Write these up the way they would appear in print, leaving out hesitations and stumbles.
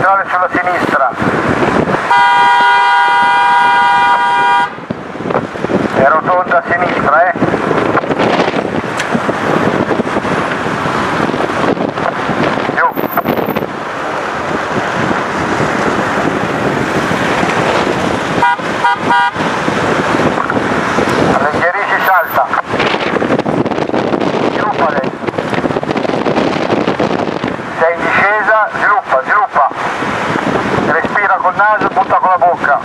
controllare sulla sinistra. È rotonda a sinistra, Giù. Alleggerisci, salta. Sviluppa adesso. Sei in discesa, sviluppa, sviluppa. Respira col naso e butta con la bocca.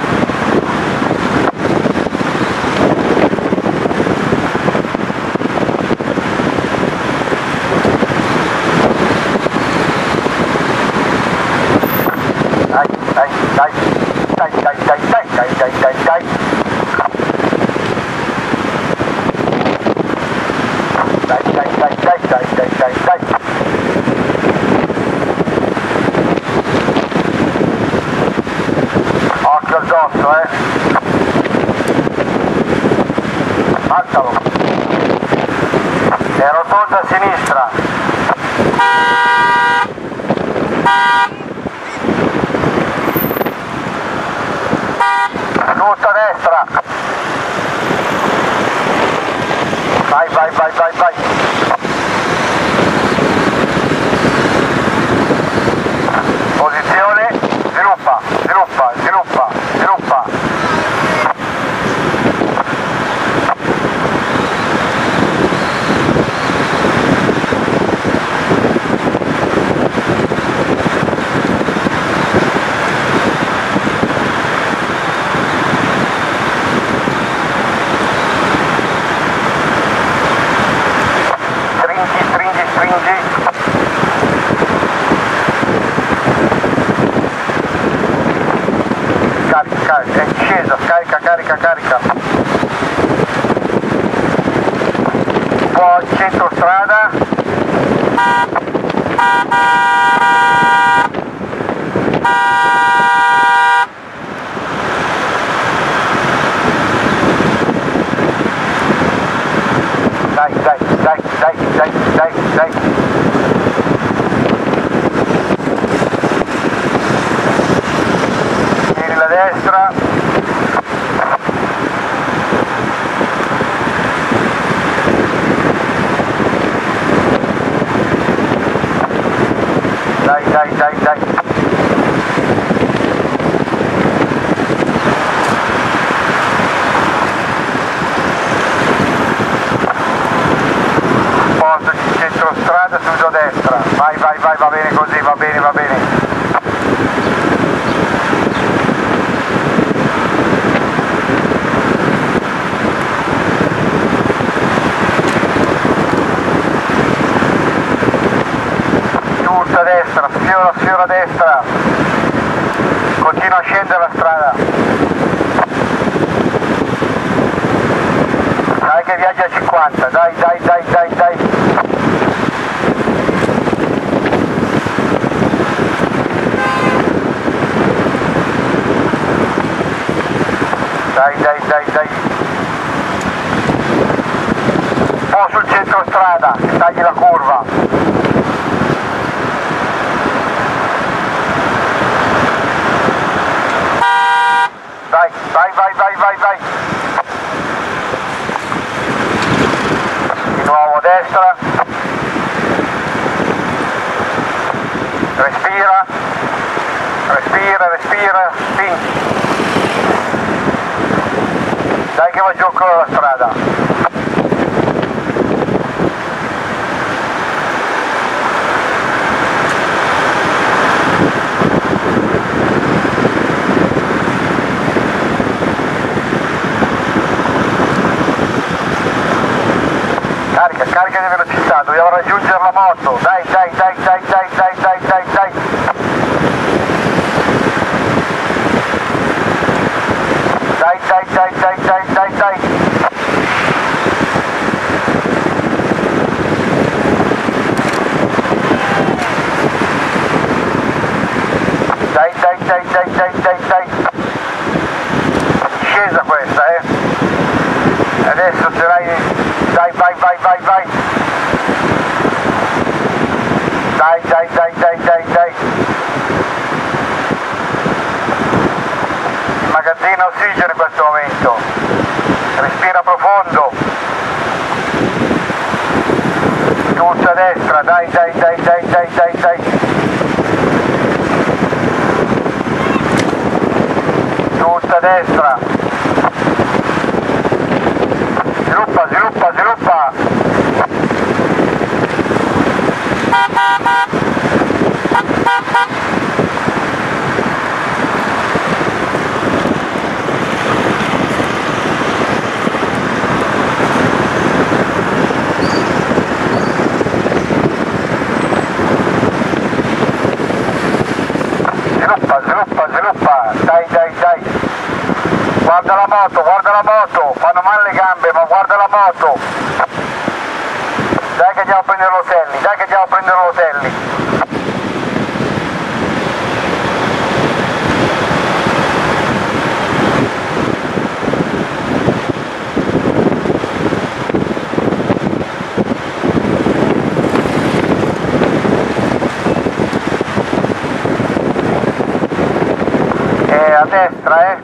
Dai. Occhio al dosso, Alzalo. È rotonda a sinistra. Tutta a destra. Vai. Posizione, sviluppa. Stringi. Carica, è scesa, carica. Un po' al centro strada. Dai. Vieni la destra. Dai. Centro strada, subito a destra. Vai, va bene così, va bene. Giusto a destra, sfiora a destra. Continua a scendere la strada. Dai che viaggia a 50, dai. Dai. Un po' sul centro strada, tagli la curva. Vai. Di nuovo a destra. Respira, spingi. Dai che va giù ancora la strada. Carica di velocità, dobbiamo raggiungere la moto. Dai. Scesa questa, Adesso sarai... Vai. Dai. Magazzina ossigeno in questo momento. Respira profondo. Giusto a destra, dai. Giusto a destra. Sviluppa. Sviluppa, dai. Guarda la moto, fanno male le gambe, ma guarda la moto. Dai che andiamo a prendere l'hotelli. A destra,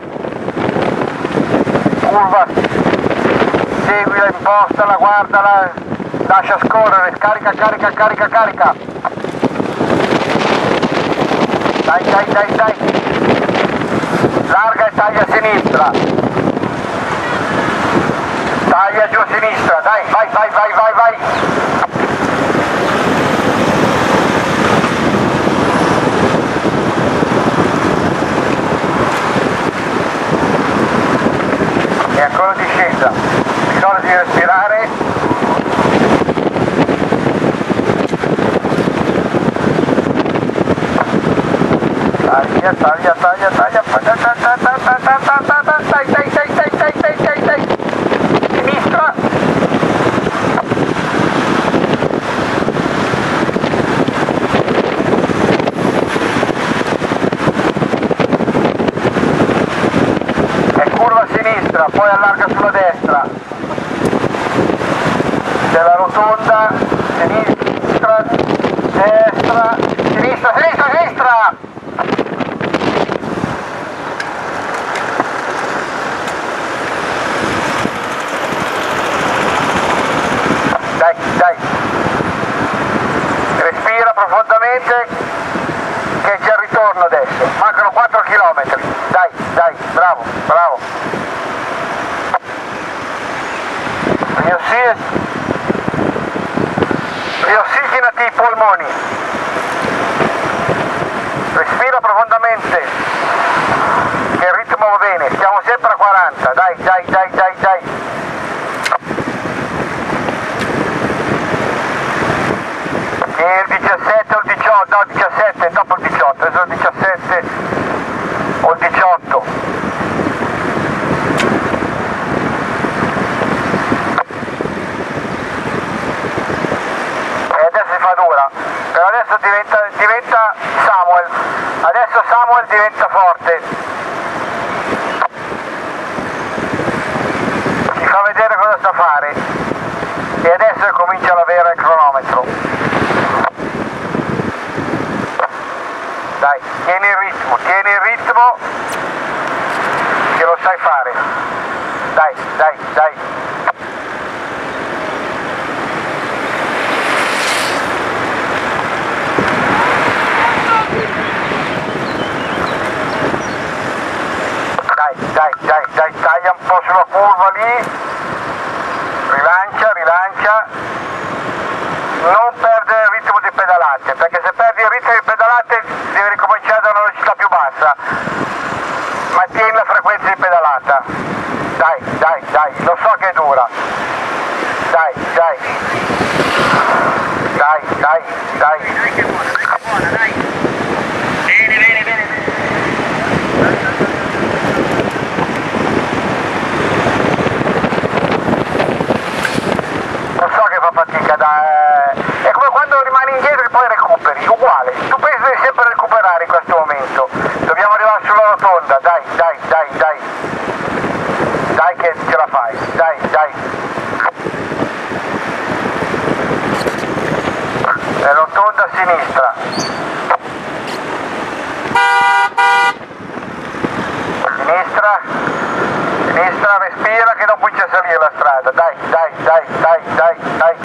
curva, seguila, impostala, guardala, lascia scorrere, carica. Dai. Larga e taglia a sinistra. Taglia giù a sinistra, dai, vai. E ancora discesa, ricorda di respirare. Taglia. Dai. Sinistra. E curva a sinistra, poi allarga sulla destra. C'è la rotonda, sinistra, destra, sinistra. Dai. Respira profondamente che c'è il ritorno adesso. Mancano 4 km. Dai, bravo. Riossigena i polmoni. Respira profondamente che il ritmo va bene. Stiamo sempre a 40. Dai. E il 17 o il 18, no, 17, dopo il 18, adesso il 17 o il 18. E adesso si fa dura, però adesso diventa Samuel, adesso Samuel diventa forte. Ci fa vedere cosa sa fare e adesso comincia ad avere il cronometro. Dai, tieni il ritmo che lo sai fare. Dai. Dai. Taglia un po' sulla curva lì, rilancia, non perdere il ritmo di pedalate, perché se perdi il ritmo di pedalate devi ricominciare da una velocità più bassa, mantieni la frequenza di pedalata, dai, lo so che è dura, dai. Che buona, dai. Bene. Lo so che fa fatica, è come quando rimani indietro e poi recuperi, uguale, tu pensi devi sempre recuperare in questo momento, dobbiamo arrivare sulla rotonda, dai che ce la fai, dai. È rotonda a sinistra. sinistra, sinistra, respira che non puoi salire la strada, dai, dai, dai, dai, dai, dai.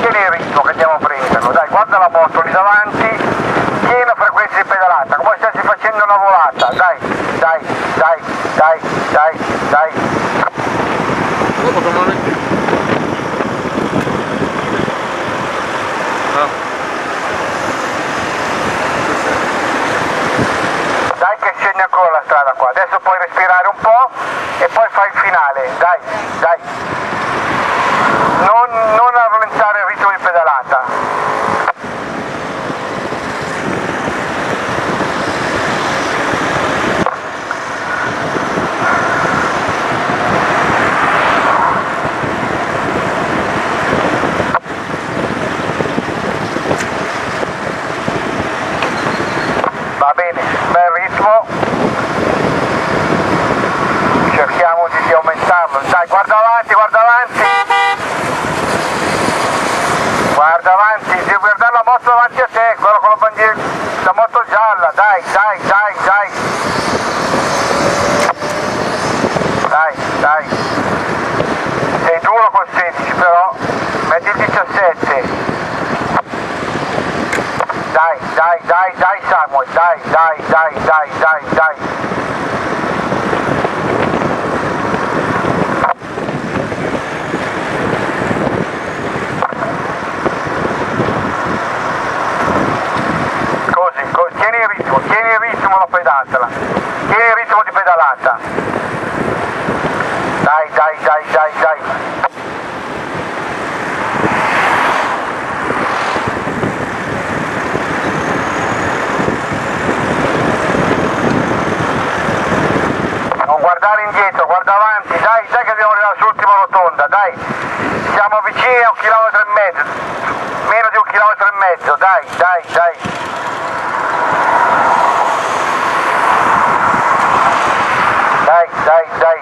Tieni il ritmo che andiamo a prenderlo, dai, guarda la moto lì davanti, tieni la frequenza di pedalata, come se stessi facendo una volata, dai, dai, dai, dai, dai, dai. Dai che scendi ancora la strada qua, adesso puoi respirare un po' e poi fai il finale, dai, dai. Non rallentare il ritmo di pedalata. Va bene, bel ritmo, cerchiamo di aumentarlo, dai, guarda avanti, guarda avanti, guarda avanti, devi guardare la moto davanti a te, quello con la bandiera, la moto gialla, dai, dai, dai, dai, dai, dai, sei duro col 16 però, metti il 17. Dai, dai, dai, dai Samuel, dai, dai, dai, dai, dai, dai. Così, tieni il ritmo la pedalata, tieni il ritmo di pedalata. Dai, dai, dai, dai, dai. Guardare indietro, guarda avanti, dai, dai che dobbiamo arrivare sull'ultima rotonda, dai, siamo vicini a 1,5 km, meno di 1,5 km, dai, dai, dai. Dai, dai, dai.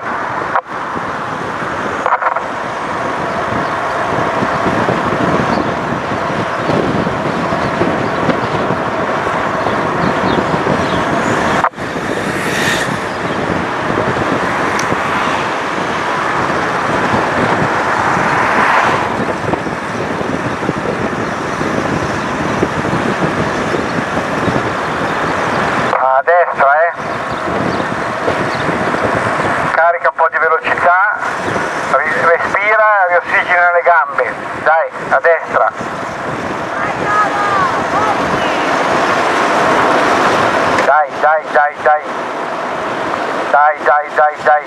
A destra, carica un po' di velocità, respira, riossigena le gambe, dai, a destra. Dai, dai, dai, dai, dai, dai, dai, dai.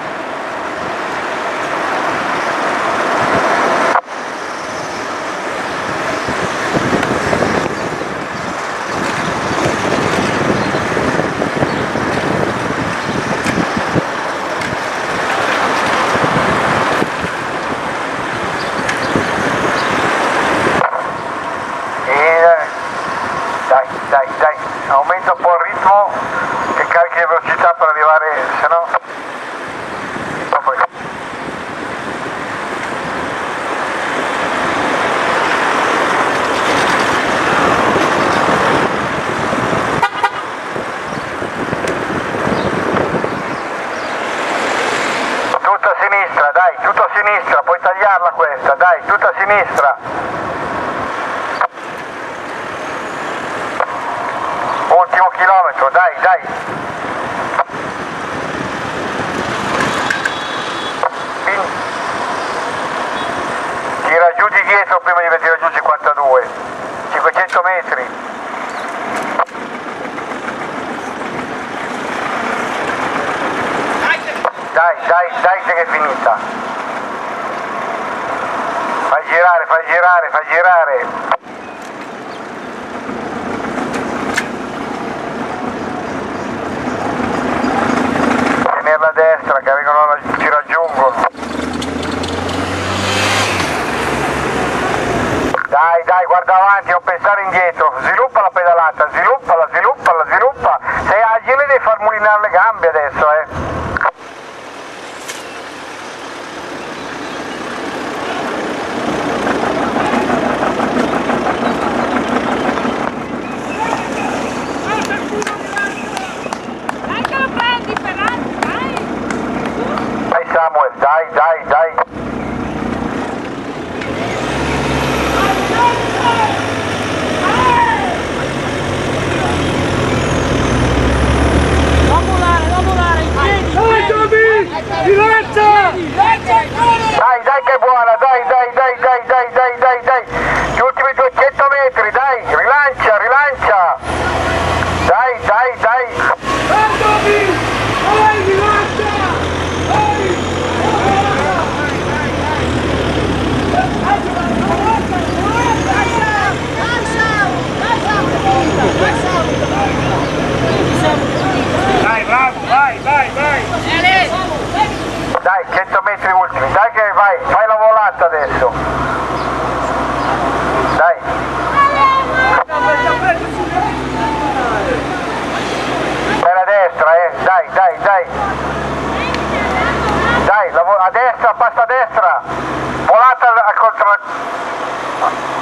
Dai, dai, aumenta un po' il ritmo che carichi la velocità per arrivare, se no... Tutta a sinistra, dai, tutta a sinistra, puoi tagliarla questa, dai, tutta a sinistra. Ultimo chilometro, dai, dai. Tira giù di dietro prima di tirare giù 52. 500 metri. Dai, dai, dai che è finita. Fai girare, fai girare, fai girare. A destra che arrivano, ci raggiungono. Dai, dai, guarda avanti, non pensare indietro, sviluppa la pedalata, sviluppala, sviluppala, sviluppa. Sei agile, devi far mulinare le gambe adesso, dai, dai, dai. Dai, dai che è buona, dai, dai, dai, dai, dai, dai, dai, dai. Gli ultimi 200 metri, dai, rilancia, rilancia. Dai, dai, dai. Dai, bravo, vai, vai, vai. Dai, 100 metri ultimi, dai che vai, fai la volata adesso. Dai. Per la destra, dai, dai, dai. Dai, a destra, passa a destra. Volata al contro.